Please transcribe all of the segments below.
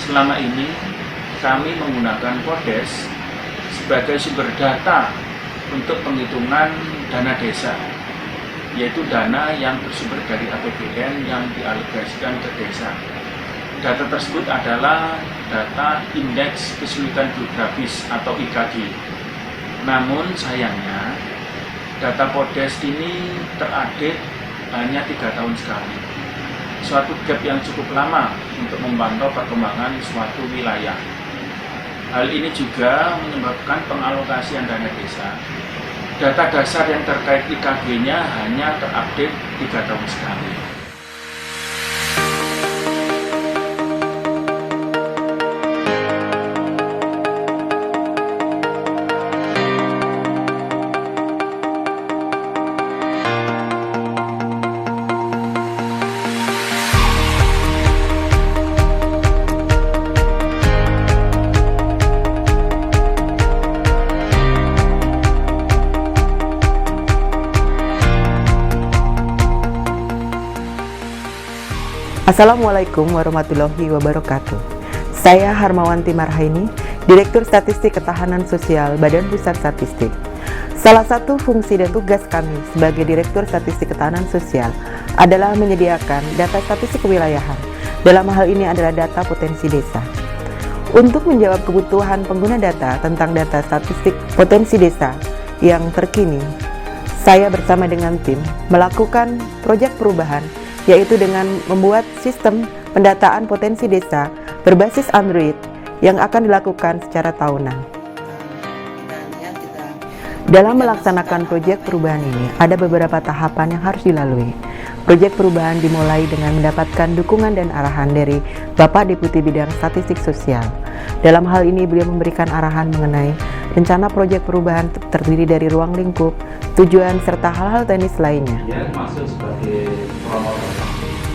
selama ini kami menggunakan Podes sebagai sumber data untuk penghitungan dana desa, yaitu dana yang bersumber dari APBN yang dialokasikan ke desa. Data tersebut adalah data Indeks Kesulitan Geografis atau IKG. Namun sayangnya, data Podes ini terupdate hanya 3 tahun sekali. Suatu gap yang cukup lama untuk memantau perkembangan suatu wilayah. Hal ini juga menyebabkan pengalokasian dana desa. Data dasar yang terkait IKG-nya hanya terupdate 3 tahun sekali. Assalamualaikum warahmatullahi wabarakatuh. Saya Harmawanti Marhaini, Direktur Statistik Ketahanan Sosial Badan Pusat Statistik. Salah satu fungsi dan tugas kami sebagai Direktur Statistik Ketahanan Sosial adalah menyediakan data statistik kewilayahan. Dalam hal ini adalah data potensi desa. Untuk menjawab kebutuhan pengguna data tentang data statistik potensi desa yang terkini, saya bersama dengan tim melakukan proyek perubahan, yaitu dengan membuat sistem pendataan potensi desa berbasis Android yang akan dilakukan secara tahunan. Dalam melaksanakan proyek perubahan ini, ada beberapa tahapan yang harus dilalui. Proyek perubahan dimulai dengan mendapatkan dukungan dan arahan dari Bapak Deputi Bidang Statistik Sosial. Dalam hal ini, beliau memberikan arahan mengenai rencana proyek perubahan terdiri dari ruang lingkup, tujuan, serta hal-hal teknis lainnya. Ya, maksud sebagai promotor.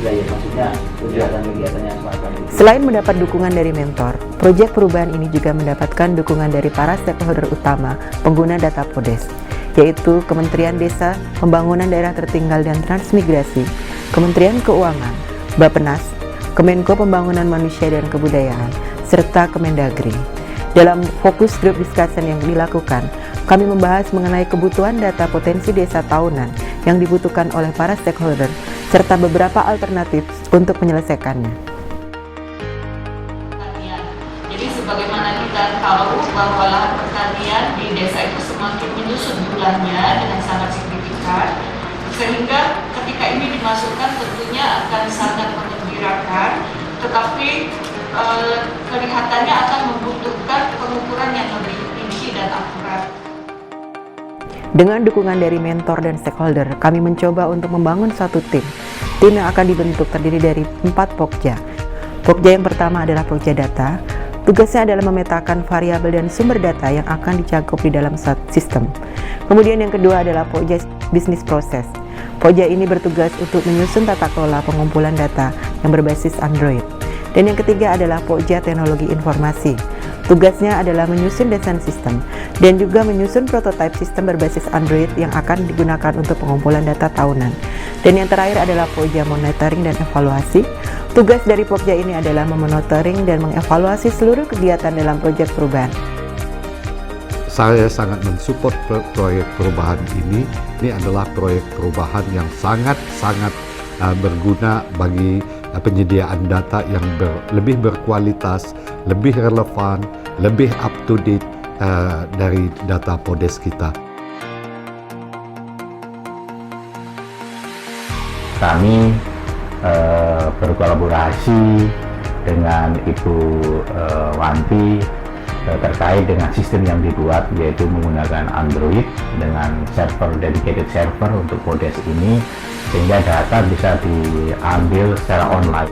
Ya, maksudnya kegiatan-kegiatannya semacam itu. Selain mendapat dukungan dari mentor, proyek perubahan ini juga mendapatkan dukungan dari para stakeholder utama pengguna data Podes, yaitu Kementerian Desa, Pembangunan Daerah Tertinggal dan Transmigrasi, Kementerian Keuangan, Bappenas, Kemenko Pembangunan Manusia dan Kebudayaan, serta Kemendagri. Dalam fokus group discussion yang dilakukan, kami membahas mengenai kebutuhan data potensi desa tahunan yang dibutuhkan oleh para stakeholder, serta beberapa alternatif untuk menyelesaikannya. Jadi sebagaimana kita tahu bahwa lahan pertanian di desa itu semakin menyusut jumlahnya dengan sangat signifikan, sehingga ketika ini dimasukkan tentunya akan sangat menggembirakan, tetapi kelihatannya akan membutuhkan pengukuran yang lebih rinci dan akurat. Dengan dukungan dari mentor dan stakeholder, kami mencoba untuk membangun suatu tim. Tim yang akan dibentuk terdiri dari 4 pokja. Pokja yang pertama adalah pokja data. Tugasnya adalah memetakan variabel dan sumber data yang akan dicakup di dalam suatu sistem. Kemudian yang kedua adalah pokja bisnis proses. Pokja ini bertugas untuk menyusun tata kelola pengumpulan data yang berbasis Android. Dan yang ketiga adalah pokja teknologi informasi. Tugasnya adalah menyusun desain sistem dan juga menyusun prototipe sistem berbasis Android yang akan digunakan untuk pengumpulan data tahunan. Dan yang terakhir adalah pokja monitoring dan evaluasi. Tugas dari pokja ini adalah memonitoring dan mengevaluasi seluruh kegiatan dalam proyek perubahan. Saya sangat mensupport proyek perubahan ini. Ini adalah proyek perubahan yang sangat berguna bagi penyediaan data yang lebih berkualitas, lebih relevan, lebih up to date dari data Podes kita. Kami berkolaborasi dengan Ibu Wanti terkait dengan sistem yang dibuat, yaitu menggunakan Android dengan dedicated server untuk Podes ini, sehingga data bisa diambil secara online.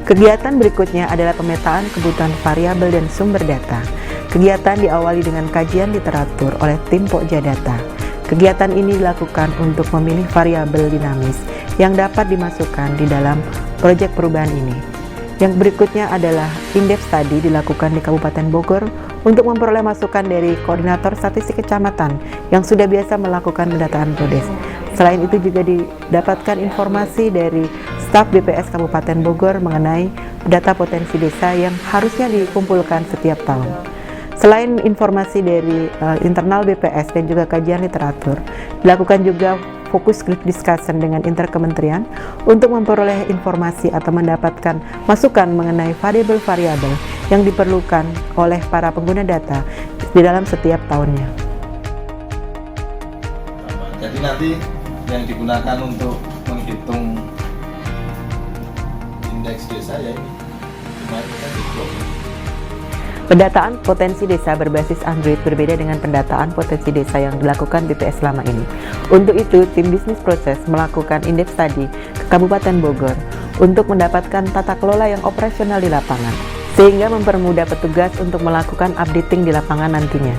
Kegiatan berikutnya adalah pemetaan kebutuhan variabel dan sumber data. Kegiatan diawali dengan kajian literatur oleh tim pokja data. Kegiatan ini dilakukan untuk memilih variabel dinamis yang dapat dimasukkan di dalam proyek perubahan ini. Yang berikutnya adalah in-depth study dilakukan di Kabupaten Bogor, untuk memperoleh masukan dari koordinator statistik kecamatan yang sudah biasa melakukan pendataan PODES. Selain itu juga didapatkan informasi dari staf BPS Kabupaten Bogor mengenai data potensi desa yang harusnya dikumpulkan setiap tahun. Selain informasi dari internal BPS dan juga kajian literatur, dilakukan juga fokus group discussion dengan interkementerian untuk memperoleh informasi atau mendapatkan masukan mengenai variabel-variabel yang diperlukan oleh para pengguna data di dalam setiap tahunnya. Jadi nanti yang digunakan untuk menghitung indeks desa ya ini pendataan potensi desa berbasis Android berbeda dengan pendataan potensi desa yang dilakukan BPS selama ini. Untuk itu, tim bisnis proses melakukan indeks tadi ke Kabupaten Bogor untuk mendapatkan tata kelola yang operasional di lapangan, sehingga mempermudah petugas untuk melakukan updating di lapangan nantinya.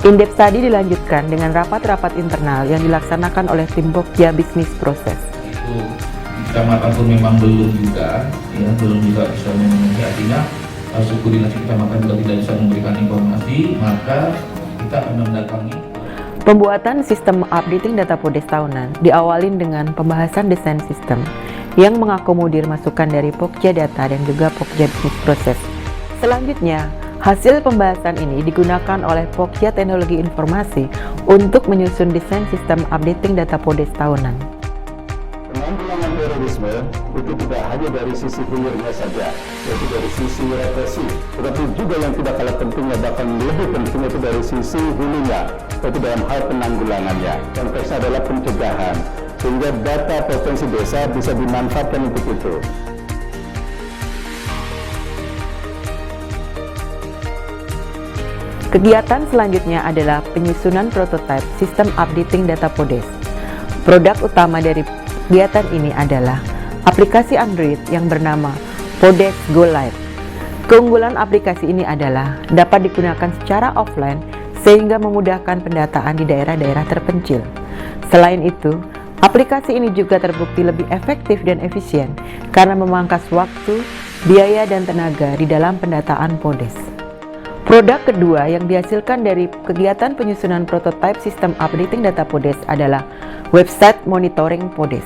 Indeks tadi dilanjutkan dengan rapat-rapat internal yang dilaksanakan oleh tim Pokja Bisnis Proses. Itu kecamatan pun memang belum juga bisa memenuhi, artinya suku dinas kecamatan juga tidak bisa memberikan informasi, maka kita akan mendatangi. Pembuatan sistem updating data PODES tahunan diawali dengan pembahasan desain sistem yang mengakomodir masukan dari Pokja Data dan juga Pokja Bisnis Proses. Selanjutnya, hasil pembahasan ini digunakan oleh Pokja Teknologi Informasi untuk menyusun desain sistem updating data PODES tahunan. Penanggulangan terorisme itu tidak hanya dari sisi hilirnya saja, yaitu dari sisi represi, tetapi juga yang tidak kalah pentingnya, bahkan lebih penting itu dari sisi hulunya, yaitu dalam hal penanggulangannya. Konteksnya adalah pencegahan, sehingga data potensi desa bisa dimanfaatkan untuk itu. Kegiatan selanjutnya adalah penyusunan prototipe sistem updating data PODES. Produk utama dari kegiatan ini adalah aplikasi Android yang bernama PODES Go Live. Keunggulan aplikasi ini adalah dapat digunakan secara offline sehingga memudahkan pendataan di daerah-daerah terpencil. Selain itu, aplikasi ini juga terbukti lebih efektif dan efisien karena memangkas waktu, biaya, dan tenaga di dalam pendataan PODES. Produk kedua yang dihasilkan dari kegiatan penyusunan prototipe sistem updating data PODES adalah website monitoring PODES.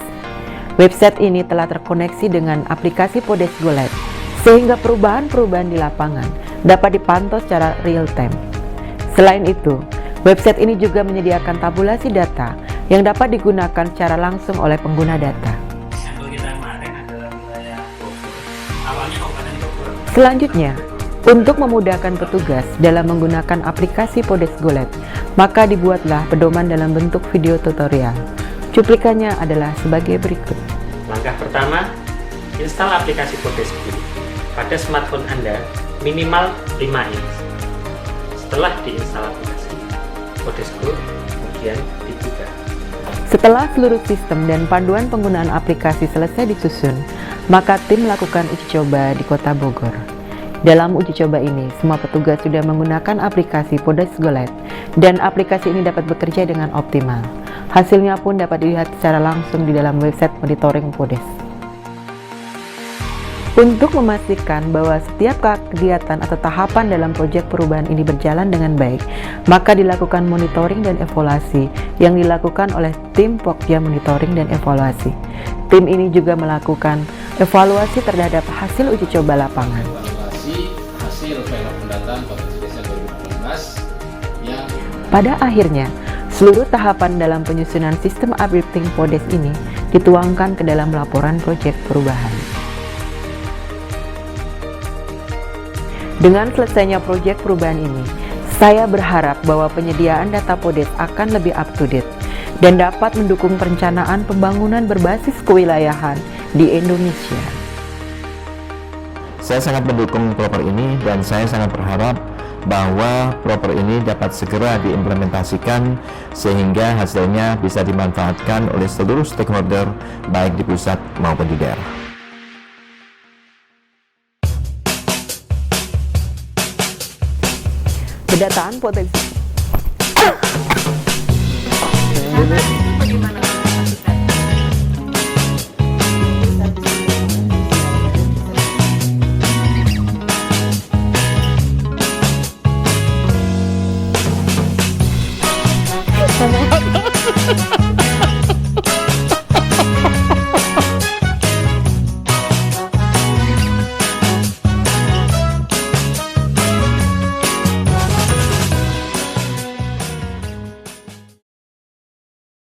Website ini telah terkoneksi dengan aplikasi PODES Go Live, sehingga perubahan-perubahan di lapangan dapat dipantau secara real time. Selain itu, website ini juga menyediakan tabulasi data yang dapat digunakan secara langsung oleh pengguna data. Selanjutnya, untuk memudahkan petugas dalam menggunakan aplikasi PODES Go Live, maka dibuatlah pedoman dalam bentuk video tutorial. Cuplikannya adalah sebagai berikut. Langkah pertama, install aplikasi PODES Go pada smartphone Anda minimal 5 inch. Setelah diinstal aplikasi PODES Go, kemudian dibuka. Setelah seluruh sistem dan panduan penggunaan aplikasi selesai disusun, maka tim melakukan uji coba di Kota Bogor. Dalam uji coba ini, semua petugas sudah menggunakan aplikasi PODES Go Live dan aplikasi ini dapat bekerja dengan optimal. Hasilnya pun dapat dilihat secara langsung di dalam website monitoring PODES. Untuk memastikan bahwa setiap kegiatan atau tahapan dalam proyek perubahan ini berjalan dengan baik, maka dilakukan monitoring dan evaluasi yang dilakukan oleh tim Pokja Monitoring dan Evaluasi. Tim ini juga melakukan evaluasi terhadap hasil uji coba lapangan. Hasil final pendataan potensi desa 2018 yang pada akhirnya, seluruh tahapan dalam penyusunan sistem updating PODES ini dituangkan ke dalam laporan proyek perubahan. Dengan selesainya proyek perubahan ini, saya berharap bahwa penyediaan data PODES akan lebih up to date dan dapat mendukung perencanaan pembangunan berbasis kewilayahan di Indonesia. Saya sangat mendukung proper ini dan saya sangat berharap bahwa proper ini dapat segera diimplementasikan sehingga hasilnya bisa dimanfaatkan oleh seluruh stakeholder baik di pusat maupun di daerah. Pendataan potensi sama